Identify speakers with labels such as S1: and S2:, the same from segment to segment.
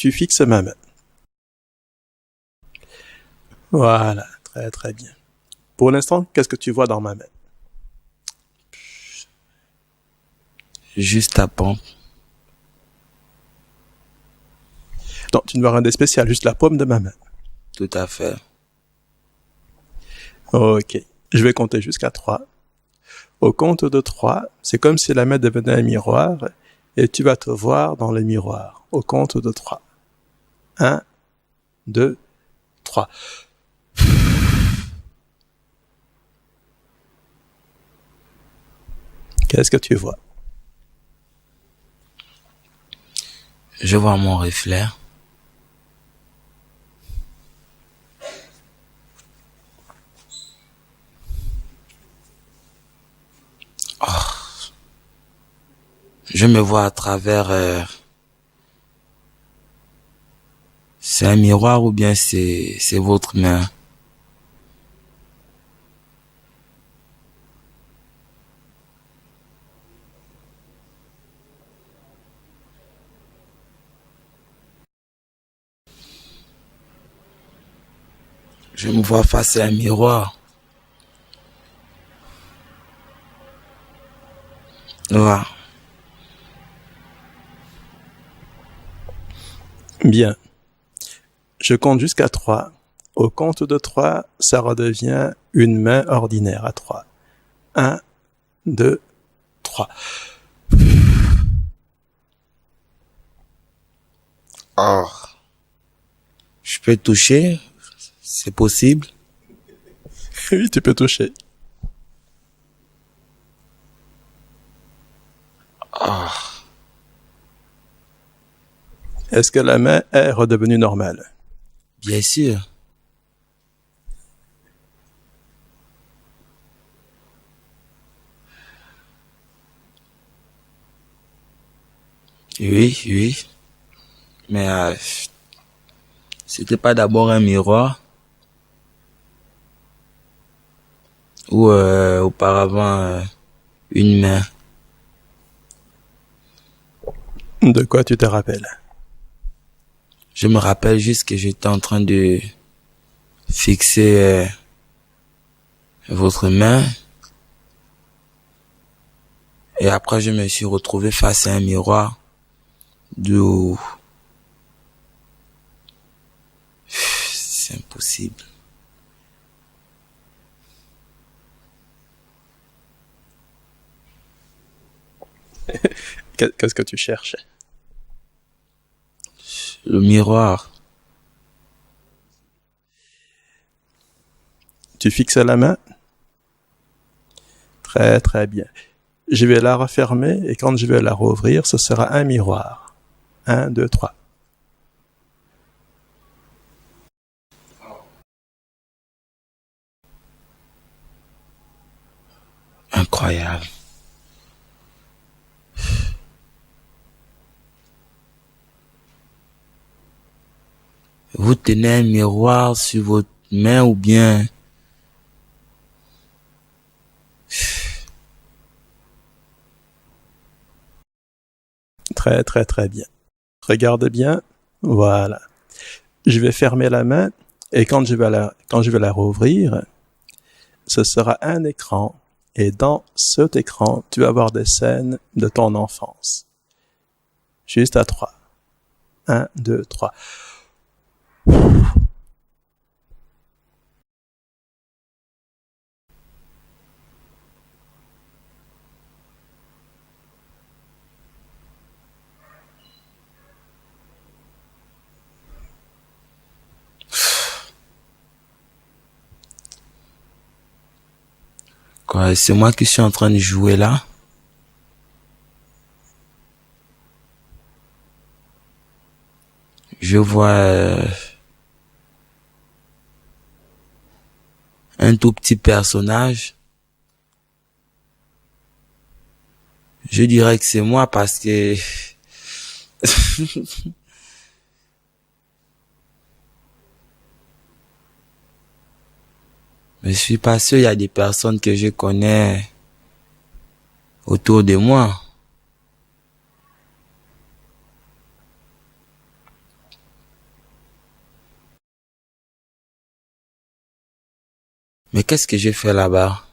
S1: tu fixes ma main. Voilà, très très bien. Pour l'instant, qu'est-ce que tu vois dans ma main?
S2: Juste ta pompe.
S1: Non, tu ne vois rien de spécial, juste la paume de ma main.
S2: Tout à fait.
S1: Ok, je vais compter jusqu'à 3. Au compte de 3, c'est comme si la main devenait un miroir et tu vas te voir dans le miroir. Au compte de 3. 1, 2, 3. Qu'est-ce que tu vois?
S2: Je vois mon reflet. Je me vois à travers... c'est un miroir ou bien c'est votre main? Je me vois face à un miroir. Voilà.
S1: Bien. Je compte jusqu'à 3. Au compte de 3, ça redevient une main ordinaire à 3. 1, 2, 3.
S2: Oh. Je peux toucher? C'est possible?
S1: Oui, tu peux toucher.
S2: Oh.
S1: Est-ce que la main est redevenue normale?
S2: Bien sûr. Oui, oui. Mais c'était pas d'abord un miroir? Ou auparavant une main?
S1: De quoi tu te rappelles?
S2: Je me rappelle juste que j'étais en train de fixer votre main. Et après, je me suis retrouvé face à un miroir. D'où... C'est impossible.
S1: Qu'est-ce que tu cherches?
S2: Le miroir.
S1: Tu fixes la main? Très très bien. Je vais la refermer et quand je vais la rouvrir, ce sera un miroir. 1, 2, 3.
S2: Incroyable. Vous tenez un miroir sur votre main ou bien...
S1: Très très très bien. Regarde bien. Voilà. Je vais fermer la main et quand je vais la rouvrir, ce sera un écran. Et dans cet écran, tu vas voir des scènes de ton enfance. Juste à 3. 1, 2, 3.
S2: Quoi, c'est moi qui suis en train de jouer là? Je vois un tout petit personnage. Je dirais que c'est moi parce que... Je suis pas sûr, il y a des personnes que je connais autour de moi. Mais qu'est-ce que j'ai fait là-bas?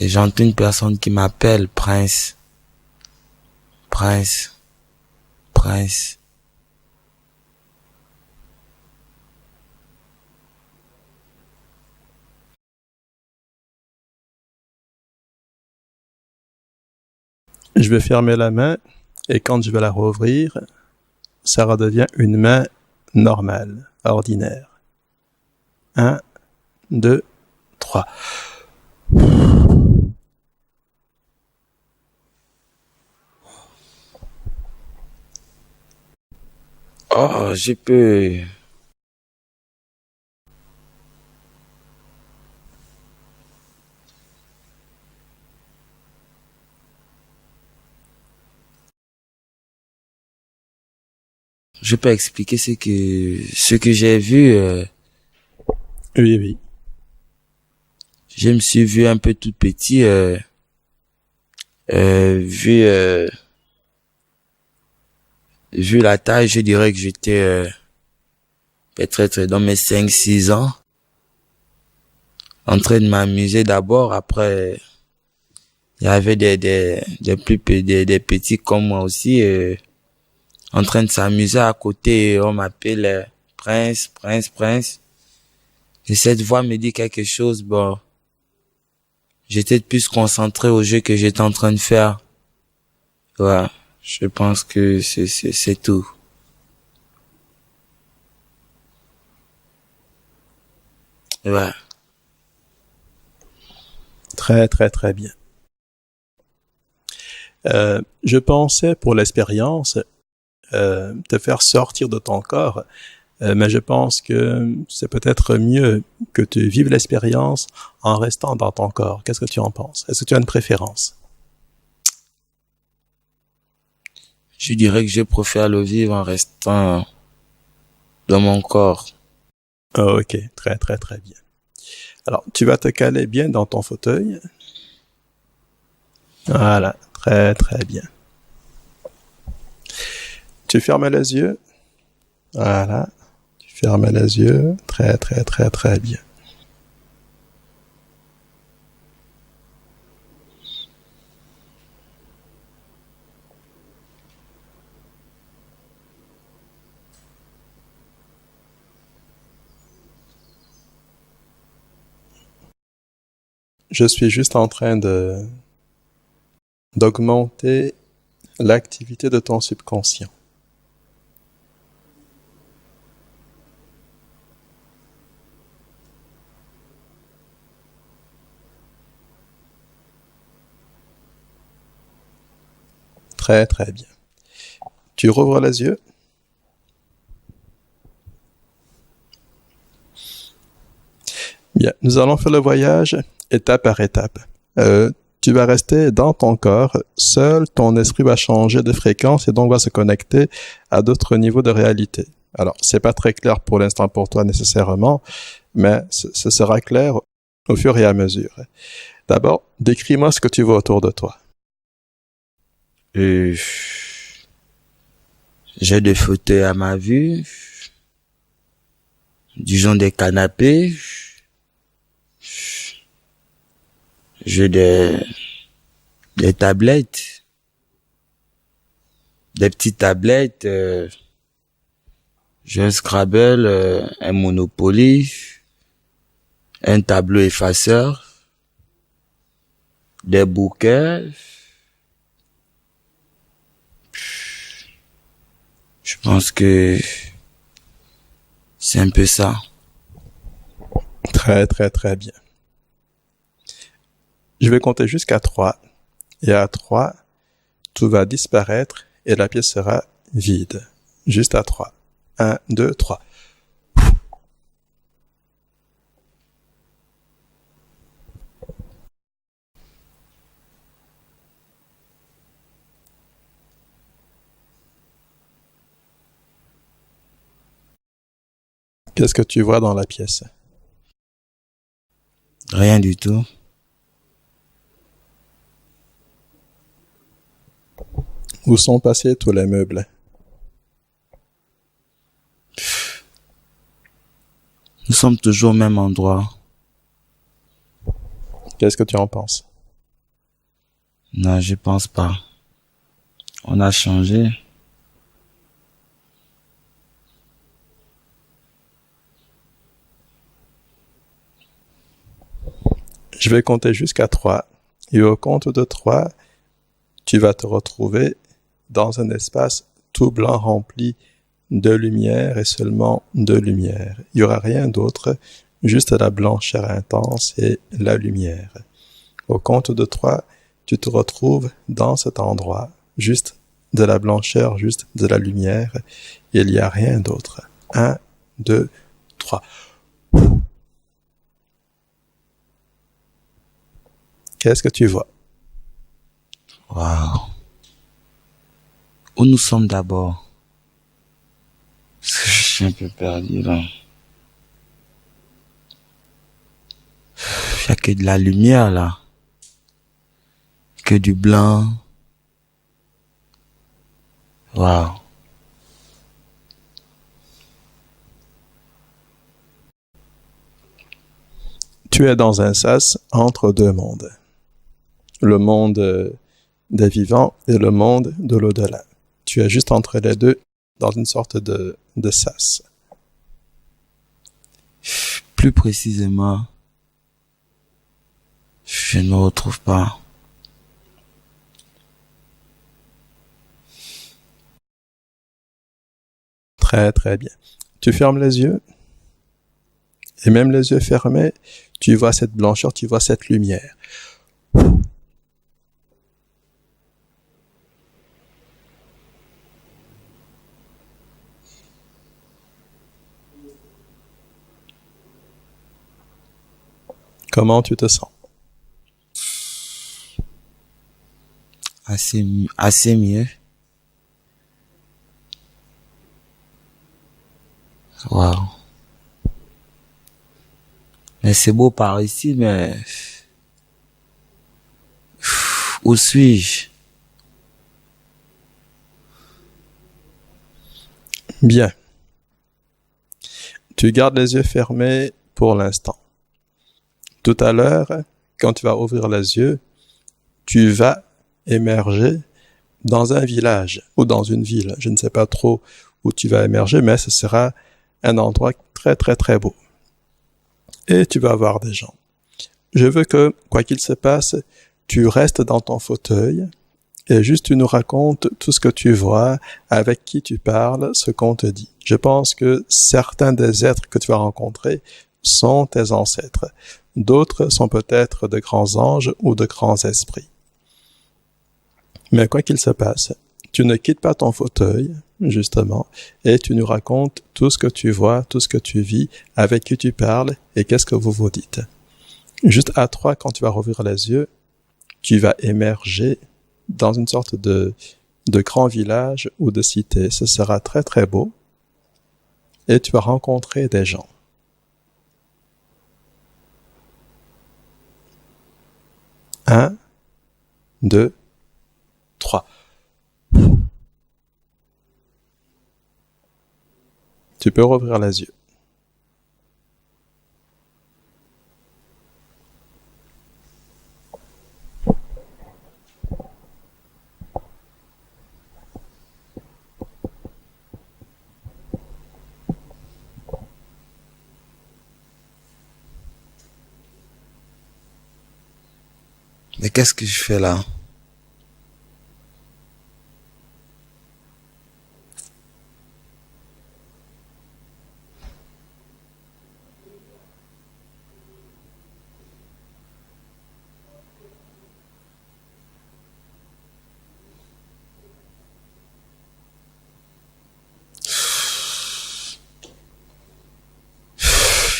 S2: Et j'entends une personne qui m'appelle Prince. Prince. Prince.
S1: Je vais fermer la main et quand je vais la rouvrir, ça redevient une main normale, ordinaire. 1, 2, 3.
S2: Oh, je peux... Je peux expliquer ce que j'ai vu.
S1: Oui, oui.
S2: Je me suis vu un peu tout petit. Vu vu la taille, je dirais que j'étais peut-être dans mes 5, 6 ans, en train de m'amuser d'abord. Après, il y avait des petits comme moi aussi, en train de s'amuser à côté. On m'appelle Prince, Prince, Prince. Et cette voix me dit quelque chose. Bon, j'étais plus concentré au jeu que j'étais en train de faire. Ouais, je pense que c'est tout. Ouais.
S1: Très, très, très bien. Je pensais pour l'expérience te faire sortir de ton corps, mais je pense que c'est peut-être mieux que tu vives l'expérience en restant dans ton corps. Qu'est-ce que tu en penses? Est-ce que tu as une préférence?
S2: Je dirais que je préfère le vivre en restant dans mon corps.
S1: Ok, très, très, très bien. Alors, tu vas te caler bien dans ton fauteuil. Voilà, très, très bien. Tu fermes les yeux. Voilà, tu fermes les yeux. Très, très, très, très bien. Je suis juste en train d'augmenter l'activité de ton subconscient. Très, très bien. Tu rouvres les yeux. Bien, nous allons faire le voyage étape par étape. Tu vas rester dans ton corps, seul ton esprit va changer de fréquence et donc va se connecter à d'autres niveaux de réalité. Alors, c'est pas très clair pour l'instant pour toi nécessairement, mais ce sera clair au fur et à mesure. D'abord, décris-moi ce que tu vois autour de toi.
S2: Euh, j'ai des fauteuils à ma vue, disons des canapés, j'ai des tablettes, des petites tablettes, j'ai un Scrabble, un Monopoly, un tableau effaceur, des bouquets. Je pense que c'est un peu ça.
S1: Très, très, très bien. Je vais compter jusqu'à 3. Et à 3, tout va disparaître et la pièce sera vide. Juste à 3. 1, 2, 3. Qu'est-ce que tu vois dans la pièce?
S2: Rien du tout.
S1: Où sont passés tous les meubles?
S2: Nous sommes toujours au même endroit.
S1: Qu'est-ce que tu en penses?
S2: Non, je pense pas. On a changé.
S1: Je vais compter jusqu'à 3. Et au compte de 3, tu vas te retrouver dans un espace tout blanc rempli de lumière et seulement de lumière. Il n'y aura rien d'autre, juste la blancheur intense et la lumière. Au compte de 3, tu te retrouves dans cet endroit, juste de la blancheur, juste de la lumière. Il n'y a rien d'autre. 1, 2, 3. Qu'est-ce que tu vois?
S2: Waouh. Où nous sommes d'abord? Parce que je suis un peu perdu là. Il n'y a que de la lumière là. Que du blanc. Waouh.
S1: Tu es dans un sas entre deux mondes. Le monde des vivants et le monde de l'au-delà. Tu es juste entre les deux dans une sorte de sas.
S2: Plus précisément, je ne me retrouve pas.
S1: Très très bien. Tu fermes les yeux et même les yeux fermés, tu vois cette blancheur, tu vois cette lumière. Comment tu te sens?
S2: Assez mieux. Waouh. Mais c'est beau par ici, mais où suis-je?
S1: Bien. Tu gardes les yeux fermés pour l'instant. Tout à l'heure, quand tu vas ouvrir les yeux, tu vas émerger dans un village ou dans une ville. Je ne sais pas trop où tu vas émerger, mais ce sera un endroit très très très beau. Et tu vas voir des gens. Je veux que, quoi qu'il se passe, tu restes dans ton fauteuil et juste tu nous racontes tout ce que tu vois, avec qui tu parles, ce qu'on te dit. Je pense que certains des êtres que tu vas rencontrer sont tes ancêtres. D'autres sont peut-être de grands anges ou de grands esprits. Mais quoi qu'il se passe, tu ne quittes pas ton fauteuil, justement, et tu nous racontes tout ce que tu vois, tout ce que tu vis, avec qui tu parles et qu'est-ce que vous vous dites. Juste à 3, quand tu vas rouvrir les yeux, tu vas émerger dans une sorte de grand village ou de cité. Ce sera très très beau et tu vas rencontrer des gens. 1, 2, 3. Tu peux rouvrir les yeux.
S2: Mais qu'est-ce que je fais là?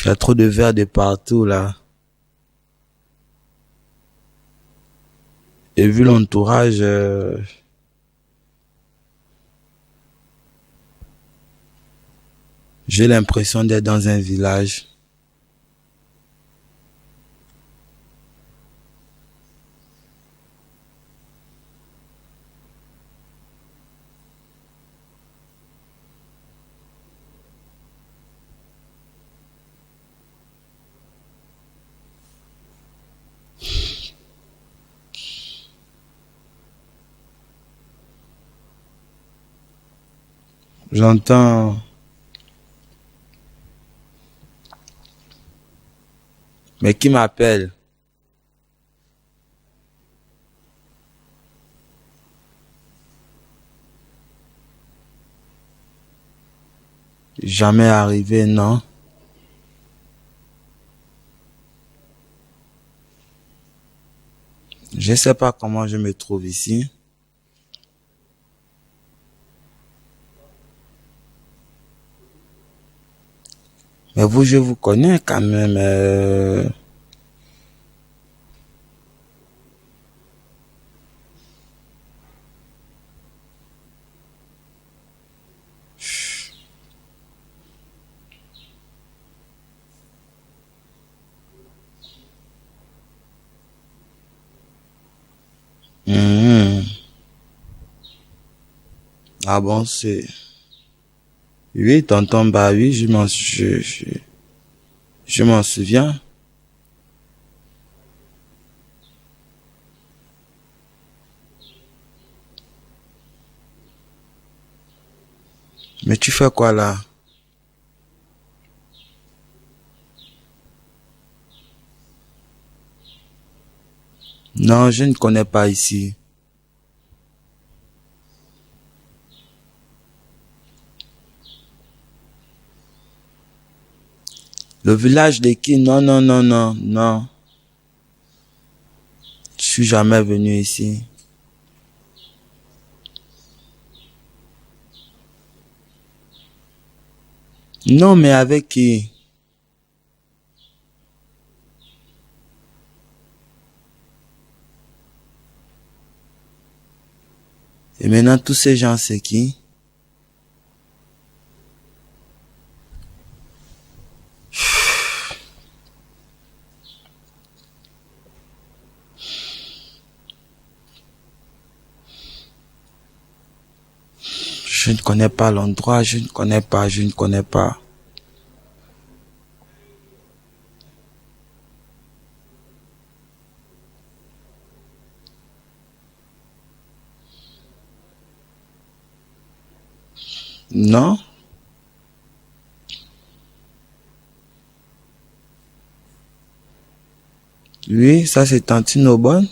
S2: Il y a trop de verre de partout là. Et vu l'entourage, j'ai l'impression d'être dans un village. J'entends. Mais qui m'appelle? Jamais arrivé, non? Je sais pas comment je me trouve ici. Mais vous, je vous connais quand même. Mhm. Ah bon, c'est... Oui, tonton, bah oui, je m'en souviens. Mais tu fais quoi là? Non, je ne connais pas ici. Le village de qui? Non, non, non, non, non. Je suis jamais venu ici. Non, mais avec qui? Et maintenant, tous ces gens, c'est qui? Je ne connais pas l'endroit, je ne connais pas, je ne connais pas. Non? Oui, ça c'est Tantine Aubonne.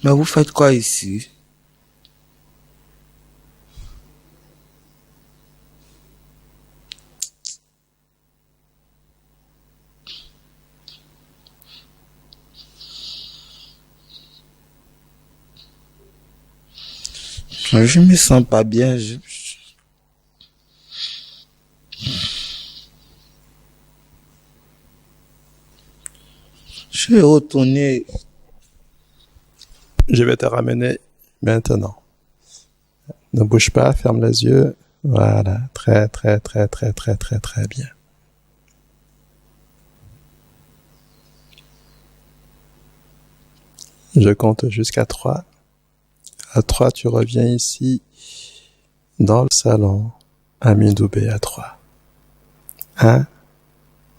S2: Mais vous faites quoi ici? Je me sens pas bien. Je vais retourner.
S1: Je vais te ramener maintenant. Ne bouge pas, ferme les yeux. Voilà, très très très très très très très bien. Je compte jusqu'à 3. À 3, tu reviens ici, dans le salon, à Mindoubé à 3. 1,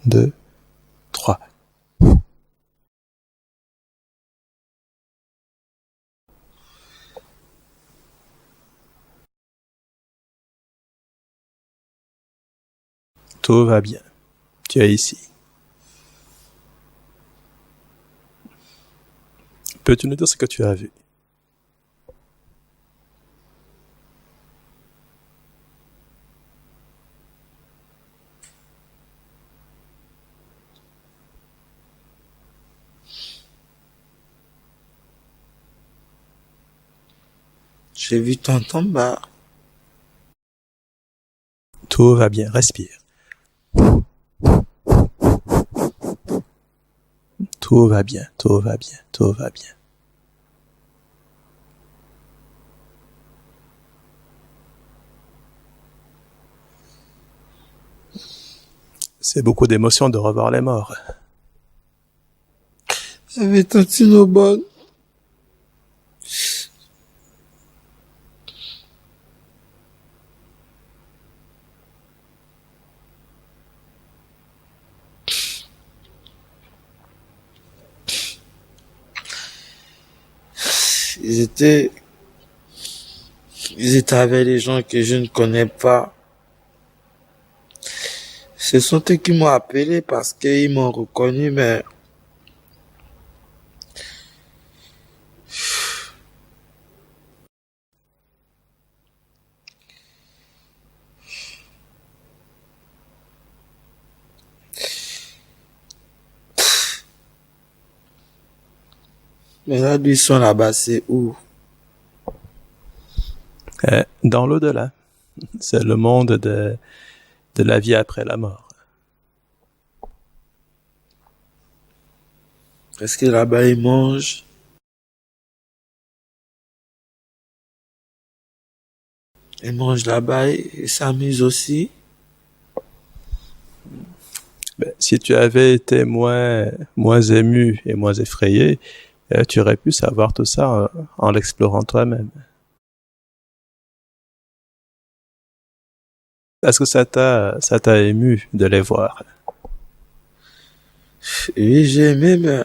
S1: 2, 3. Tout va bien. Tu es ici. Peux-tu nous dire ce que tu as vu?
S2: J'ai vu tonton, bah.
S1: Tout va bien, respire. Tout va bien, tout va bien, tout va bien. C'est beaucoup d'émotions de revoir les morts.
S2: J'avais Tantine Aubonne. Ils étaient, ils étaient avec des gens que je ne connais pas. Ce sont eux qui m'ont appelé parce qu'ils m'ont reconnu, mais là, ils sont là-bas, c'est où?
S1: Dans l'au-delà. C'est le monde de la vie après la mort.
S2: Est-ce que là-bas, ils mangent? Ils mangent là-bas et s'amusent aussi?
S1: Ben, si tu avais été moins ému et moins effrayé, tu aurais pu savoir tout ça en l'explorant toi-même. Est-ce que ça t'a ému de les voir?
S2: Oui, j'ai aimé, mais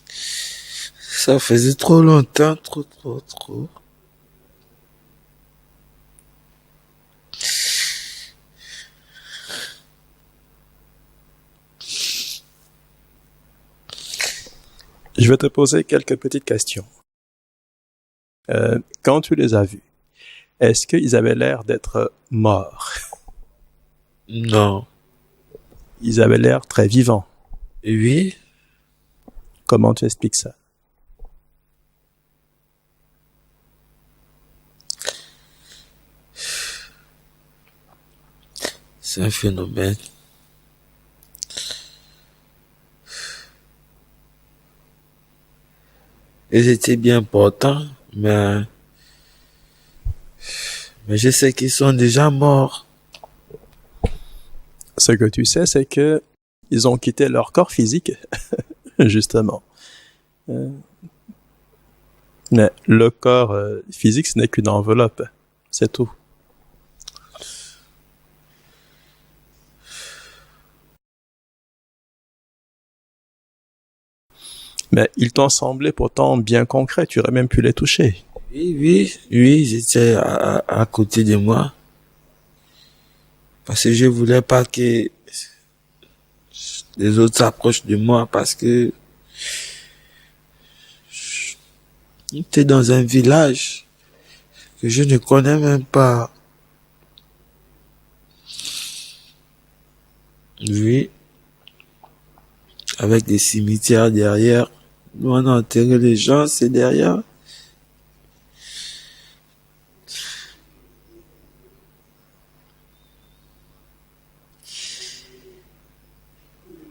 S2: ça faisait trop longtemps, trop.
S1: Je vais te poser quelques petites questions. Quand tu les as vus, est-ce qu'ils avaient l'air d'être morts?
S2: Non.
S1: Ils avaient l'air très vivants.
S2: Oui,
S1: Comment tu expliques ça?
S2: c'est un phénomène. Ils étaient bien portants, mais je sais qu'ils sont déjà morts.
S1: Ce que tu sais, c'est que ils ont quitté leur corps physique, justement. Euh, Mais le corps physique, ce n'est qu'une enveloppe. C'est tout. Mais ils t'ont semblé pourtant bien concrets. Tu aurais même pu les toucher.
S2: Oui, ils étaient à côté de moi. Parce que je voulais pas que les autres s'approchent de moi parce que j'étais dans un village que je ne connais même pas. Oui, avec des cimetières derrière. Nous, on a enterré les gens, c'est derrière.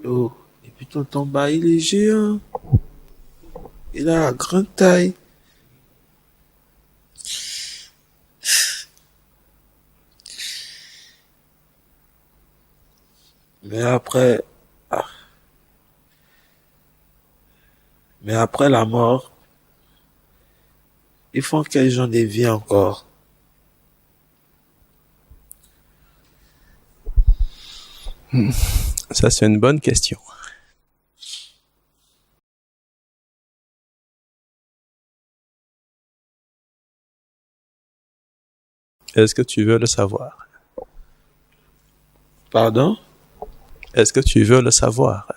S2: Oh, et puis tonton Bah, il est géant. Il a la grande taille. Mais après, ah, mais après la mort, ils font quel genre de vie encore?
S1: Ça, c'est une bonne question. Est-ce que tu veux le savoir?
S2: Pardon?
S1: Est-ce que tu veux le savoir?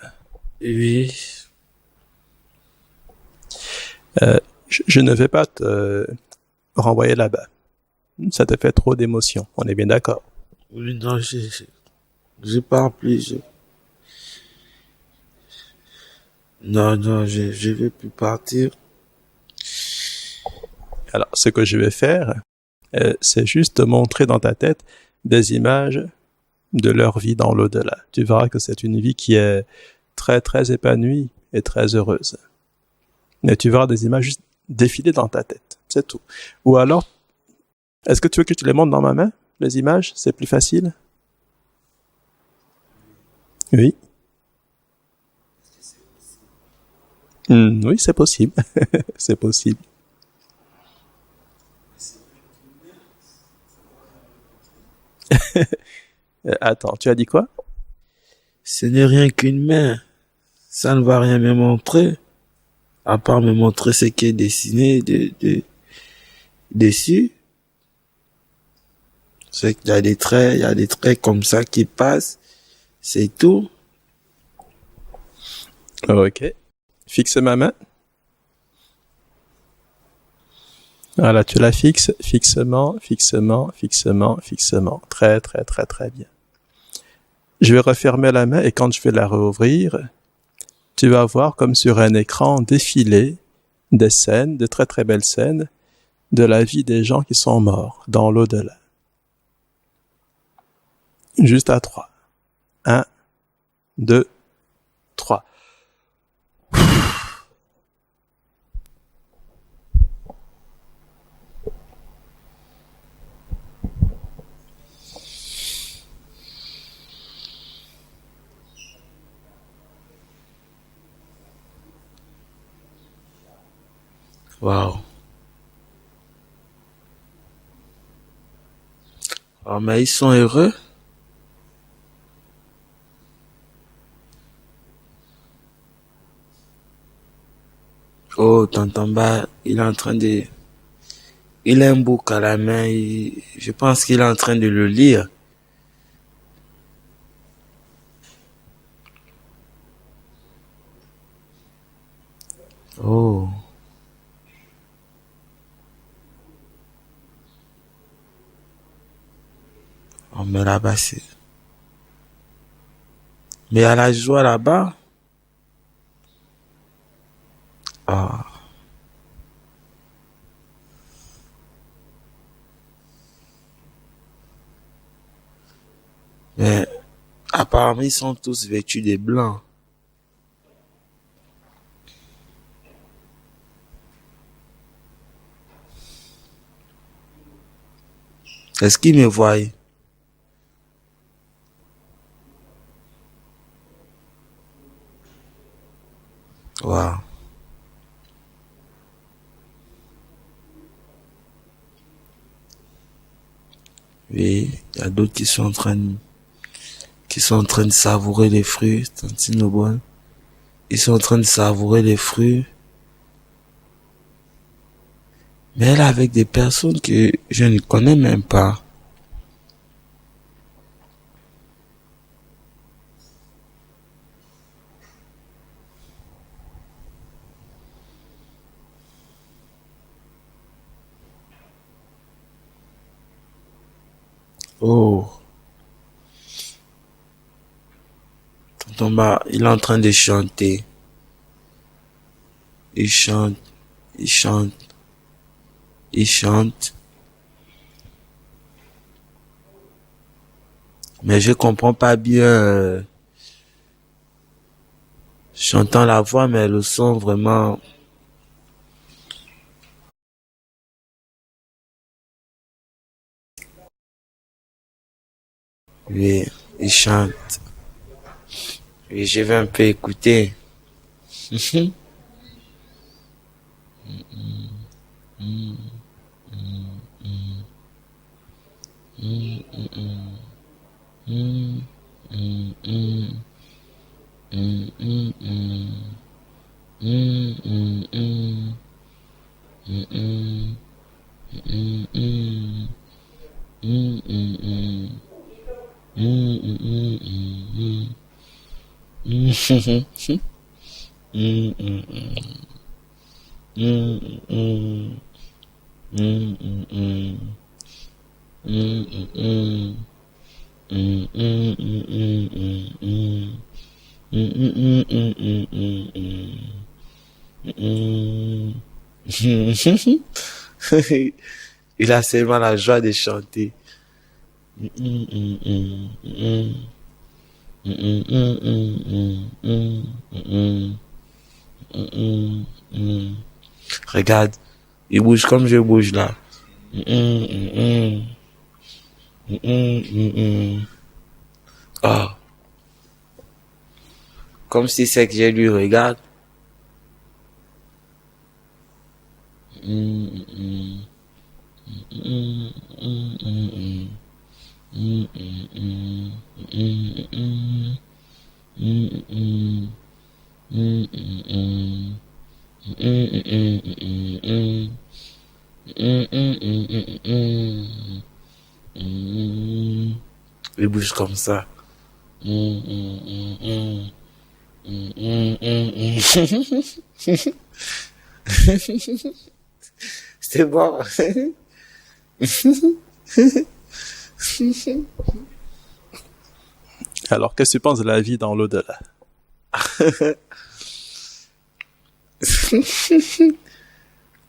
S2: Oui,
S1: Je ne vais pas te renvoyer là-bas. Ça te fait trop d'émotions. On est bien d'accord.
S2: oui, non, je pars plus. Non, je vais plus partir.
S1: Alors, ce que je vais faire, c'est juste te montrer dans ta tête des images de leur vie dans l'au-delà. Tu verras que c'est une vie qui est très, très épanouie et très heureuse. Mais tu verras des images juste défiler dans ta tête. C'est tout. Ou alors, est-ce que tu veux que je te les montre dans ma main, les images? C'est plus facile? Oui. Oui, c'est possible. C'est possible. Attends, tu as dit quoi?
S2: Ce n'est rien qu'une main. Ça ne va rien me montrer. À part me montrer ce qui est dessiné dessus. C'est qu'il il y a des traits comme ça qui passent. C'est tout.
S1: Ok. Fixe ma main. Voilà, tu la fixes fixement, fixement, fixement, fixement. Très, très, très, très bien. Je vais refermer la main et quand je vais la rouvrir, tu vas voir comme sur un écran défiler des scènes, de très très belles scènes de la vie des gens qui sont morts dans l'au-delà. Juste à 3. 1, 2, 3.
S2: Waouh. Oh, mais ils sont heureux. Oh, tonton Ba, il est en train de... Il a un bouc à la main. Je pense qu'il est en train de le lire. Oh. Oh, mais là-bas, c'est... Mais il y a la joie là-bas. Ah. Mais apparemment, ils sont tous vêtus de blanc. Est-ce qu'ils me voient? Waouh. Oui, il y a d'autres qui sont en train de savourer les fruits. Tantine bonne. Ils sont en train de savourer les fruits. Mais elle est avec des personnes que je ne connais même pas. Oh. Tonton Ba, il est en train de chanter. Il chante, il chante, il chante. Mais je comprends pas bien j'entends la voix, mais le son vraiment... Oui, il chante. Oui, je vais un peu écouter. Il a seulement la joie de chanter. Regarde, il bouge comme je bouge là. Oh, comme si c'est que je lui regarde. Il bouge comme ça. C'est bon.
S1: Alors, qu'est-ce que tu penses de la vie dans l'au-delà?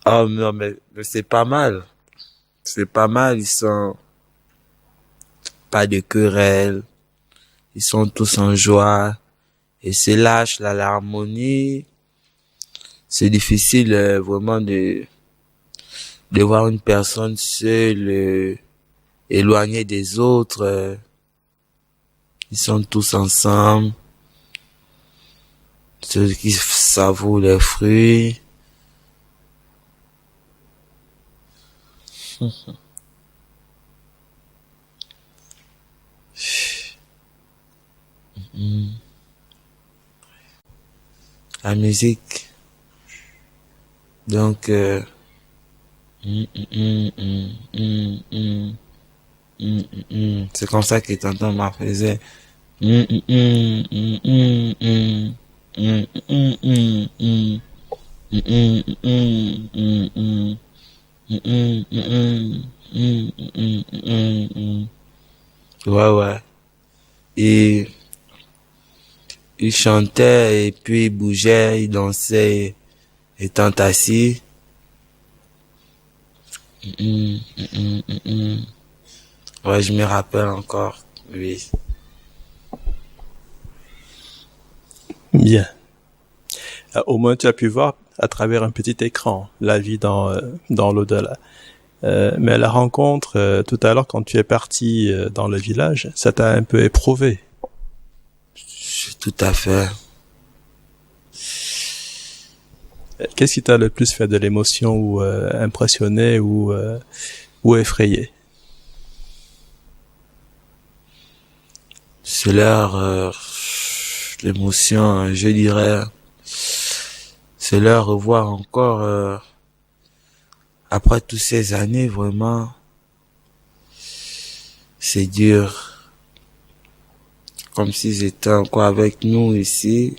S2: Oh non, mais c'est pas mal. C'est pas mal. Ils sont pas de querelle. Ils sont tous en joie. Et c'est lâche, là, l'harmonie. C'est difficile vraiment de voir une personne seule, éloignée des autres. Ils sont tous ensemble. Ceux qui savourent les fruits. La musique. Donc, c'est comme ça que tonton m'a faisait. Ouais, ouais. Et il chantait et puis il bougeait, il dansait étant assis. Ouais, je me rappelle encore, oui.
S1: Bien. Au moins, tu as pu voir à travers un petit écran la vie dans l'au-delà. Mais la rencontre, tout à l'heure, quand tu es parti dans le village, ça t'a un peu éprouvé.
S2: Tout à fait.
S1: Qu'est-ce qui t'a le plus fait de l'émotion ou impressionné ou effrayé?
S2: C'est l'émotion, je dirais, c'est leur revoir encore, après toutes ces années, vraiment, c'est dur. Comme s'ils étaient encore avec nous ici.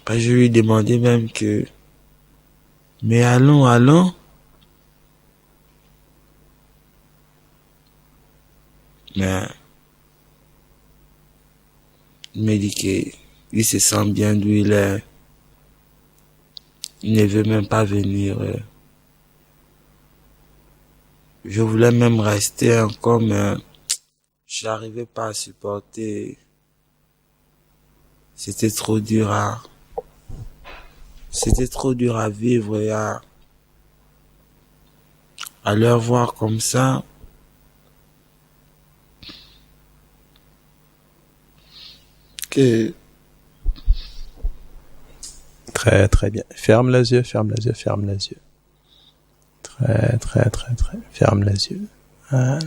S2: Après, je lui demandais même que, mais allons. Mais, il me dit qu'il se sent bien d'où il est. Il ne veut même pas venir. Je voulais même rester encore, mais j'arrivais pas à supporter. C'était trop dur à vivre et à leur voir comme ça. Que,
S1: Très, très bien. Ferme les yeux. Très, très, très, très. Ferme les yeux. Voilà.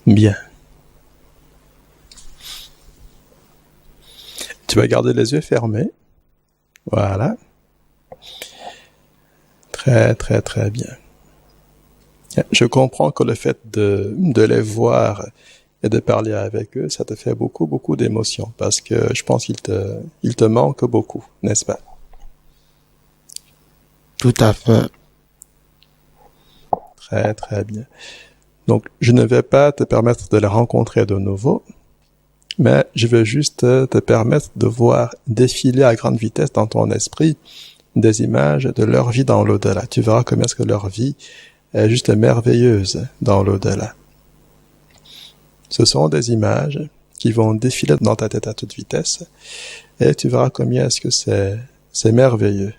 S1: Bien. Tu vas garder les yeux fermés. Voilà. Très, très, très bien. Je comprends que le fait de les voir et de parler avec eux, ça te fait beaucoup, beaucoup d'émotions parce que je pense qu'il te manque beaucoup, n'est-ce pas?
S2: tout à fait.
S1: Très, très bien. Donc, je ne vais pas te permettre de les rencontrer de nouveau, mais je veux juste te permettre de voir défiler à grande vitesse dans ton esprit des images de leur vie dans l'au-delà. Tu verras comment est-ce que leur vie est juste merveilleuse dans l'au-delà. Ce sont des images qui vont défiler dans ta tête à toute vitesse et tu verras combien est-ce que c'est merveilleux,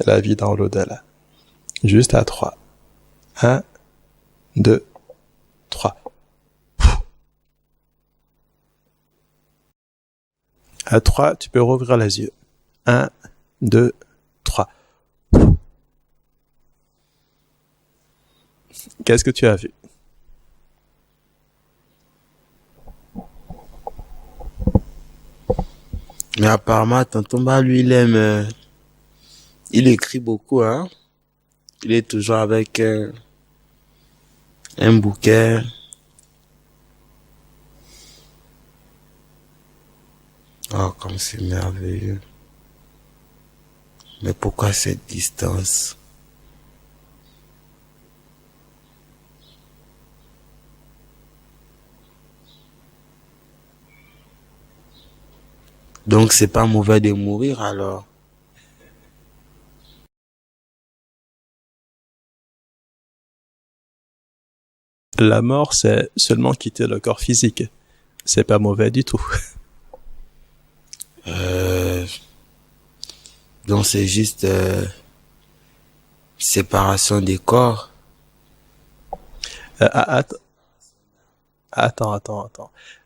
S1: la vie dans l'au-delà. Juste à 3. 1, 2, 3. À 3, tu peux rouvrir les yeux. 1, 2, 3. Qu'est-ce que tu as vu?
S2: Mais apparemment, tonton Ba, lui, il écrit beaucoup, hein. Il est toujours avec un bouquet. Oh, comme c'est merveilleux. Mais pourquoi cette distance? Donc c'est pas mauvais de mourir alors.
S1: La mort, c'est seulement quitter le corps physique. C'est pas mauvais du tout.
S2: Donc c'est juste séparation des corps.
S1: Att- attends.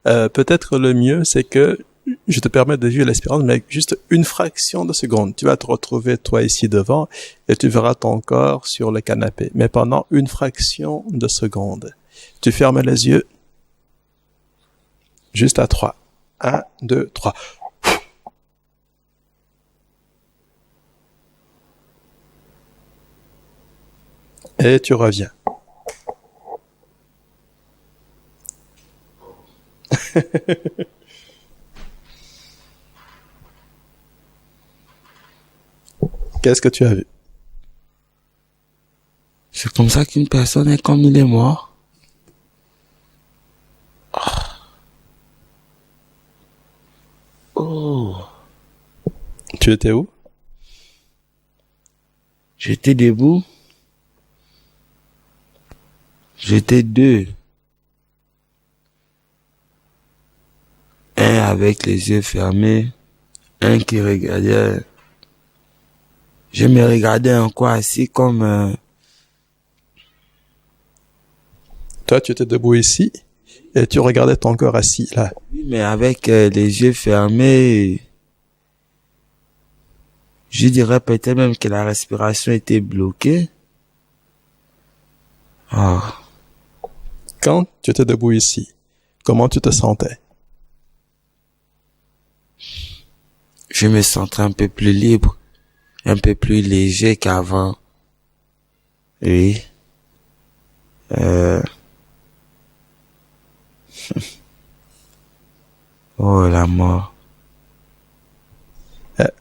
S1: Peut-être le mieux, c'est que je te permets de vivre l'expérience, mais juste une fraction de seconde. Tu vas te retrouver, toi, ici devant, et tu verras ton corps sur le canapé. Mais pendant une fraction de seconde, tu fermes les yeux, juste à 3. 1, 2, 3. Et tu reviens. Qu'est-ce que tu as vu?
S2: C'est comme ça qu'une personne est comme il est mort. Oh,
S1: Tu étais où?
S2: j'étais debout. J'étais deux. Un avec les yeux fermés, un qui regardait. Je me regardais encore assis comme...
S1: Toi, tu étais debout ici, et tu regardais ton corps assis là.
S2: Oui, mais avec les yeux fermés, je dirais peut-être même que la respiration était bloquée. Ah,
S1: Quand tu étais debout ici, comment tu te sentais?
S2: je me sentais un peu plus libre, un peu plus léger qu'avant. Oui. Oh, la mort.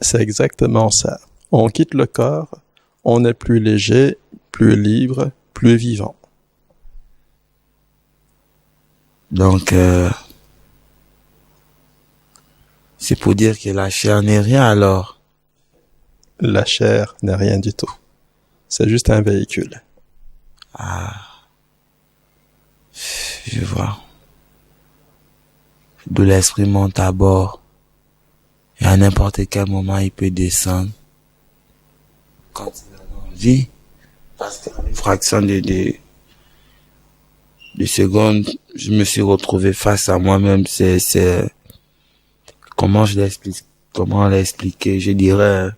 S1: C'est exactement ça. On quitte le corps, on est plus léger, plus libre, plus vivant.
S2: Donc, c'est pour dire que la chair n'est rien alors.
S1: La chair n'est rien du tout. C'est juste un véhicule.
S2: Je vois. D'où l'esprit monte à bord. Et à n'importe quel moment, il peut descendre. Quand il en a envie. Parce qu'en une fraction de secondes, je me suis retrouvé face à moi-même. Comment l'expliquer? Je dirais,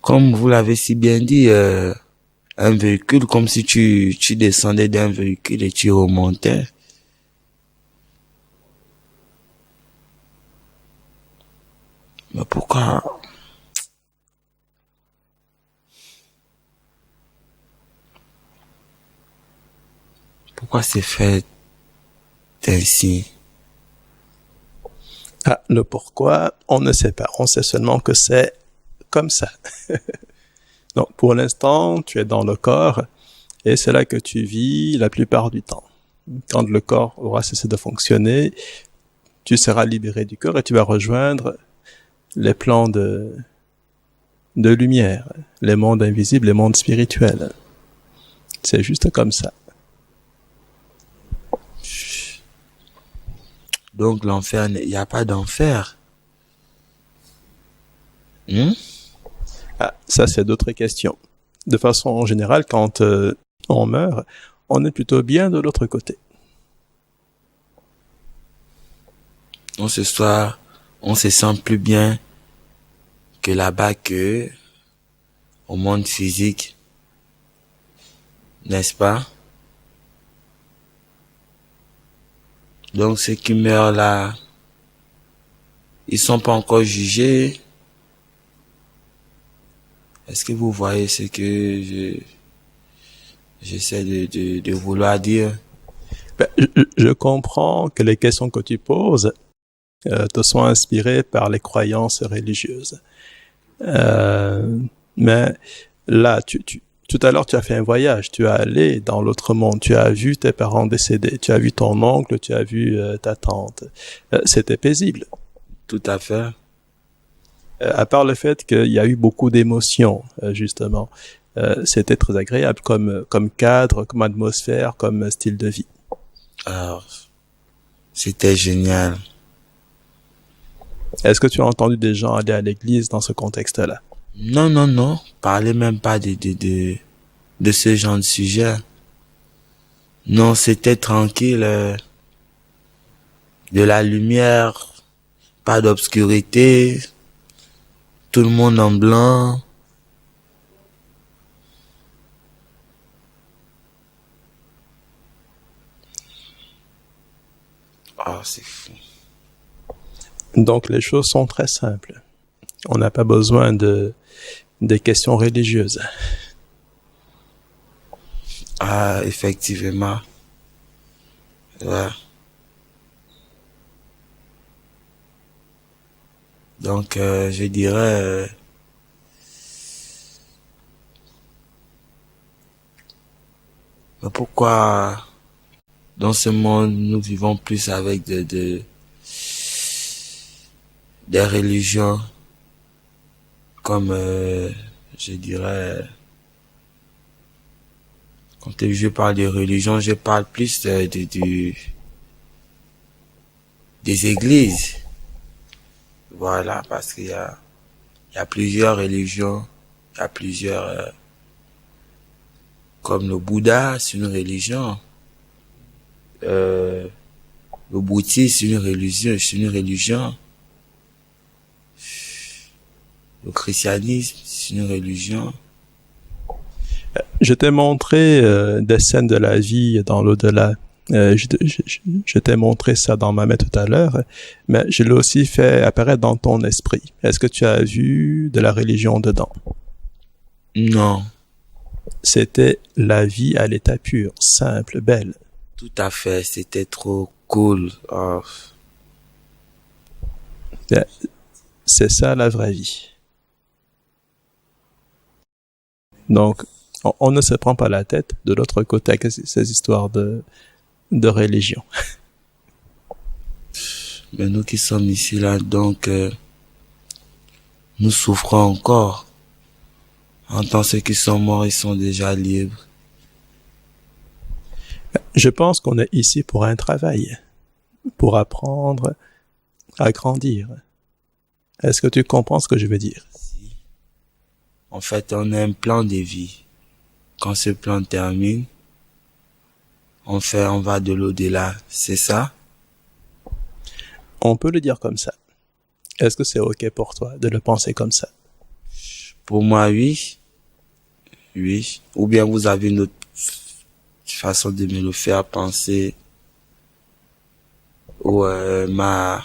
S2: comme vous l'avez si bien dit, un véhicule, comme si tu descendais d'un véhicule et tu remontais. Mais pourquoi c'est fait ainsi?
S1: Ah, le pourquoi, on ne sait pas. On sait seulement que c'est comme ça. Donc, pour l'instant, tu es dans le corps et c'est là que tu vis la plupart du temps. Quand le corps aura cessé de fonctionner, tu seras libéré du corps et tu vas rejoindre les plans de lumière, les mondes invisibles, les mondes spirituels. C'est juste comme ça.
S2: Donc l'enfer, il n'y a pas d'enfer.
S1: Ah, ça, c'est d'autres questions. De façon générale, quand on meurt, on est plutôt bien de l'autre côté.
S2: On se sent plus bien que là-bas que au monde physique. N'est-ce pas? Donc ceux qui meurent là, ils sont pas encore jugés. Est-ce que vous voyez ce que j'essaie de vouloir dire?
S1: Ben, je comprends que les questions que tu poses te sont inspirées par les croyances religieuses. Euh, mais là, tout à l'heure, tu as fait un voyage, tu es allé dans l'autre monde, tu as vu tes parents décédés, tu as vu ton oncle, tu as vu ta tante. C'était paisible.
S2: Tout à fait.
S1: À part le fait qu'il y a eu beaucoup d'émotions, justement. C'était très agréable comme cadre, comme atmosphère, comme style de vie.
S2: Alors, c'était génial.
S1: Est-ce que tu as entendu des gens aller à l'église dans ce contexte-là?
S2: Non, non, non. Parlez même pas de ce genre de sujet. Non, c'était tranquille. De la lumière, pas d'obscurité. Tout le monde en blanc. Ah, c'est fou.
S1: Donc les choses sont très simples. On n'a pas besoin des questions religieuses.
S2: Ah, effectivement. Ouais. Donc, je dirais, mais pourquoi dans ce monde nous vivons plus avec des religions comme, je dirais, quand je parle de religion, je parle plus des églises. Voilà, parce il y a plusieurs religions, il y a plusieurs, comme le Bouddha, c'est une religion. Le bouddhisme, c'est une religion, c'est une religion. Le christianisme, c'est une religion.
S1: Je t'ai montré des scènes de la vie dans l'au-delà. Je t'ai montré ça dans ma main tout à l'heure, mais je l'ai aussi fait apparaître dans ton esprit. Est-ce que tu as vu de la religion dedans?
S2: Non,
S1: C'était la vie à l'état pur, simple, belle.
S2: tout à fait, c'était trop cool. Oh,
S1: Bien, c'est ça la vraie vie. Donc, on ne se prend pas la tête de l'autre côté avec ces histoires de religion.
S2: mais nous qui sommes ici là, donc, nous souffrons encore. En tant que ceux qui sont morts, ils sont déjà libres.
S1: Je pense qu'on est ici pour un travail, pour apprendre à grandir. Est-ce que tu comprends ce que je veux dire?
S2: En fait, on a un plan de vie. Quand ce plan termine, on va de l'au-delà. C'est ça?
S1: On peut le dire comme ça. Est-ce que c'est OK pour toi de le penser comme ça?
S2: Pour moi, oui. Oui. Ou bien vous avez une autre façon de me le faire penser. Ou ma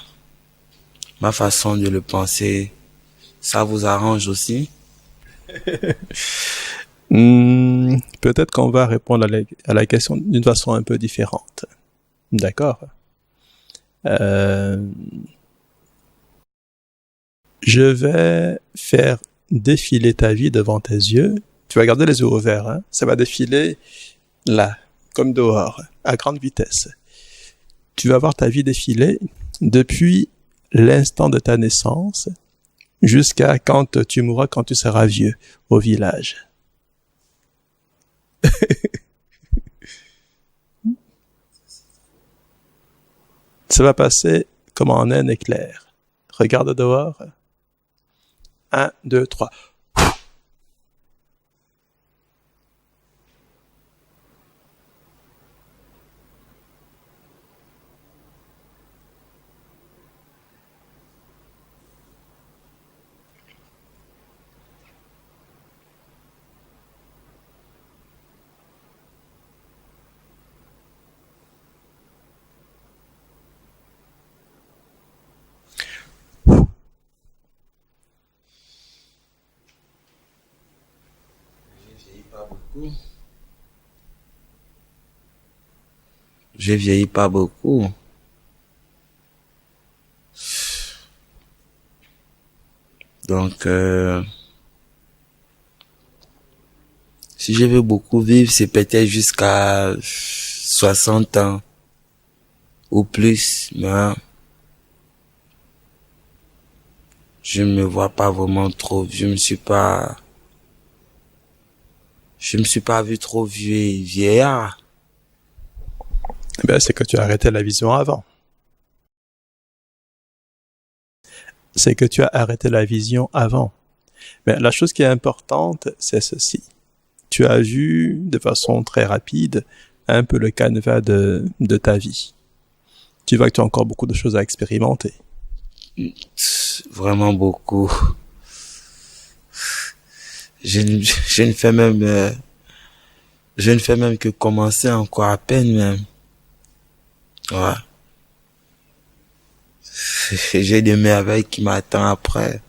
S2: façon de le penser, ça vous arrange aussi?
S1: Peut-être qu'on va répondre à la question d'une façon un peu différente. D'accord? Euh, je vais faire défiler ta vie devant tes yeux. Tu vas garder les yeux ouverts, hein? Ça va défiler là, comme dehors, à grande vitesse. Tu vas voir ta vie défiler depuis l'instant de ta naissance jusqu'à quand tu mourras, quand tu seras vieux au village. Ça va passer comme en un éclair. Regarde dehors. 1, 2, 3.
S2: Je vieillis pas beaucoup. Donc, si je veux beaucoup vivre, c'est peut-être jusqu'à 60 ans ou plus, mais je ne me vois pas vraiment trop. Je me suis pas vu trop vieux, vieillard.
S1: Ben, c'est que tu as arrêté la vision avant. C'est que tu as arrêté la vision avant. Mais la chose qui est importante, c'est ceci. Tu as vu de façon très rapide un peu le canevas de ta vie. Tu vois que tu as encore beaucoup de choses à expérimenter.
S2: Vraiment beaucoup. Je ne fais même que commencer encore à peine même. Ouais. J'ai des merveilles qui m'attendent après.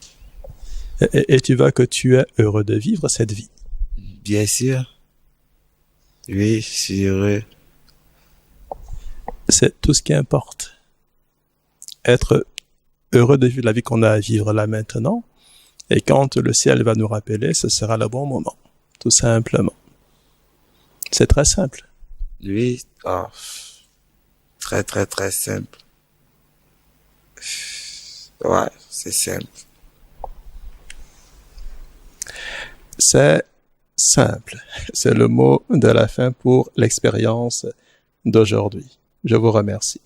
S1: Et tu vois que tu es heureux de vivre cette vie.
S2: Bien sûr. Oui, je suis heureux.
S1: C'est tout ce qui importe. Être heureux de vivre la vie qu'on a à vivre là maintenant. Et quand le ciel va nous rappeler, ce sera le bon moment. Tout simplement. C'est très simple.
S2: Oui, très très très simple. Ouais, c'est simple.
S1: C'est simple. C'est le mot de la fin pour l'expérience d'aujourd'hui. Je vous remercie.